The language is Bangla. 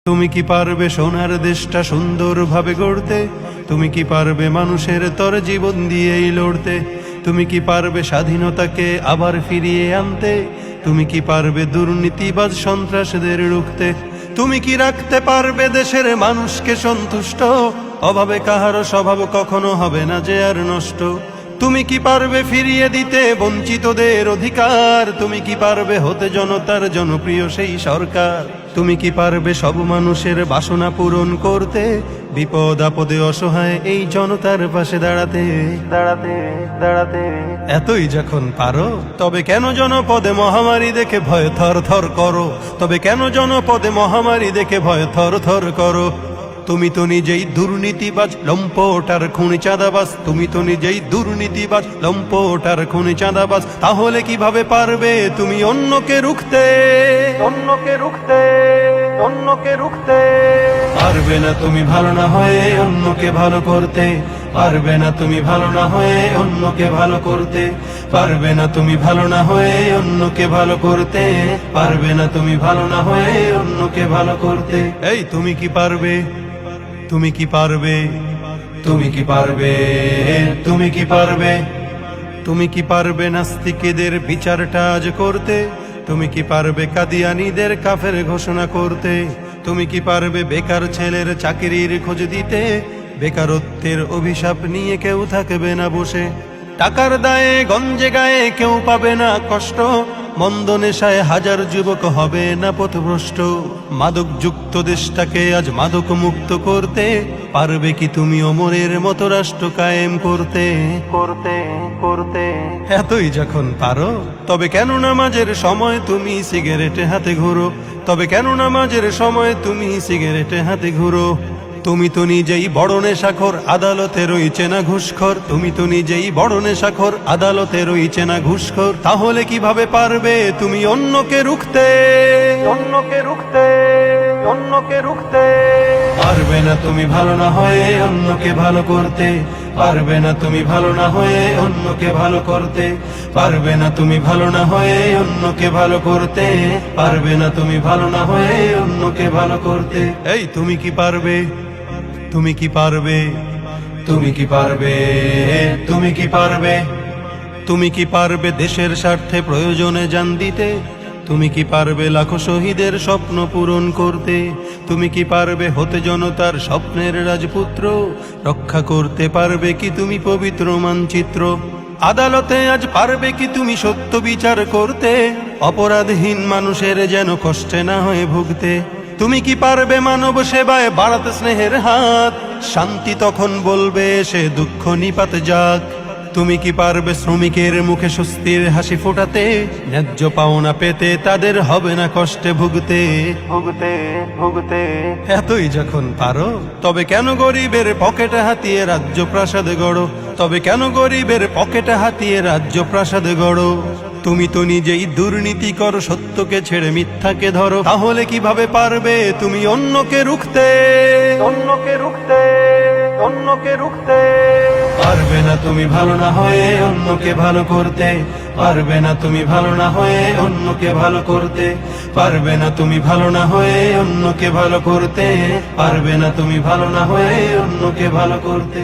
তুমি কি পারবে সোনার দেশটা সুন্দরভাবে গড়তে? তুমি কি পারবে মানুষের তর জীবন দিয়েই লড়তে? তুমি কি পারবে স্বাধীনতাকে আবার ফিরিয়ে আনতে? তুমি কি পারবে দুর্নীতিবাজ সন্ত্রাসীদের রুখতে? তুমি কি রাখতে পারবে দেশের মানুষকে সন্তুষ্ট? অভাবে কাহারও স্বভাব কখনো হবে না যে আর নষ্ট। তুমি কি পারবে ফিরিয়ে দিতে বঞ্চিতদের অধিকার? তুমি কি পারবে হতে জনতার জনপ্রিয় সেই সরকার? তুমি কি পারবে সব মানুষের বাসনা পূরণ করতে? বিপদ আপদে অসহায় এই জনতার পাশে দাঁড়াতে দাঁড়াতে দাঁড়াতে এতই যখন পারো, তবে কেন জনপদে মহামারী দেখে ভয় থর থর করো? তবে কেন জনপদে মহামারী দেখে ভয় থর থর করো? তুমি তো নিজেই দুর্নীতিবাজ, লম্পট আর খুনি চাঁদাবাজ। তুমি তো নিজেই দুর্নীতিবাজ, লম্পট আর খুনি চাঁদাবাজ। তাহলে কিভাবে পারবে তুমি অন্যকে রুখতে? অন্যকে রুখতে, অন্যকে রুখতে পারবে না তুমি ভালো না হয়ে অন্যকে ভালো করতে। পারবে না তুমি ভালো না হয়ে অন্যকে ভালো করতে। পারবে না তুমি ভালো না হয়ে অন্যকে ভালো করতে। পারবে না তুমি ভালো না হয়ে অন্যকে ভালো করতে। এই তুমি কি পারবে? তুমি কি পারবে? তুমি কি পারবে? তুমি কি পারবে? তুমি কি পারবে নাস্তিকদের বিচারটা আজ করতে? তুমি কি পারবে কাদিয়ানীদের কাফের ঘোষণা করতে? তুমি কি পারবে বেকার ছেলের চাকরির খোঁজ দিতে? বেকারত্বের অভিশাপ নিয়ে কেউ থাকবে না বসে। টাকার দায়ে গঞ্জে গায়ে কেউ পাবে না কষ্ট। মন্দ নেশায় হাজার যুবক হবে না পথভ্রষ্ট। মাদক যুক্ত দেশটাকে আজ মাদক মুক্ত করতে পারবে কি তুমি অমরের মতো রাষ্ট্র কায়েম করতে? করতে করতে এতই যখন পারো, তবে কেন নামাজের সময় তুমি সিগারেটে হাতে ঘুরো? তবে কেন নামাজের সময় তুমি সিগারেটে হাতে ঘুরো? তুমি তো নিজেই বড় নেশাখোর, আদালতে রইছে না ঘুষখোর। তুমি তো নিজেই বড় নেশাখোর, আদালতে রইছে না ঘুষখোর। তাহলে কিভাবে পারবে তুমি অন্যকে রুখতে? অন্যকে রুখতে, অন্যকে রুখতে পারবে না তুমি ভালো না হয়ে অন্যকে ভালো করতে। পারবে না তুমি ভালো না হয়ে অন্যকে ভালো করতে। পারবে না তুমি ভালো না হয়ে অন্যকে ভালো করতে। পারবে না তুমি ভালো না হয়ে অন্যকে ভালো করতে। এই তুমি কি পারবে? তুমি কি পারবে? তুমি কি পারবে? তুমি কি পারবে? তুমি কি পারবে দেশের স্বার্থে প্রয়োজনে জান দিতে? তুমি কি পারবে লাখো শহীদের স্বপ্ন পূরণ করতে? তুমি কি পারবে হতে জনতার স্বপ্নের রাজপুত্র? রক্ষা করতে পারবে কি তুমি পবিত্র মানচিত্র? আদালতে আজ পারবে কি তুমি সত্য বিচার করতে? অপরাধহীন মানুষের যেন কষ্টে না হয়ে ভুগতে। তুমি কি পারবে মানব সেবায় বাড়াতে স্নেহের হাত? শান্তি তখন বলবে সে দুঃখ নিপাত যাক। তুমি কি পারবে শ্রমিকের মুখে স্বস্তির হাসি ফোটাতে? ন্যায্য পাওনা পেতে তাদের হবে না কষ্টে ভুগতে ভুগতে ভুগতে এতই যখন পারো, তবে কেন গরিবের পকেটে হাতিয়ে রাজ্য প্রাসাদ গড়ো? তবে কেন গরিবের পকেটে হাতিয়ে রাজ্য প্রাসাদ গড়ো? তুমি তো নিজেই দুর্নীতি করো, সত্যকে ছেড়ে মিথ্যাকে ধরো। তাহলে কিভাবে পারবে তুমি অন্যকে রুখতে? অন্যকে রুখতে, অন্যকে রুখতে পারবে না তুমি ভালো না হয়ে অন্যকে ভালো করতে। পারবে না তুমি ভালো না হয়ে অন্যকে ভালো করতে। পারবে না তুমি ভালো না হয়ে অন্যকে ভালো করতে। পারবে না তুমি ভালো না হয়ে অন্যকে ভালো করতে।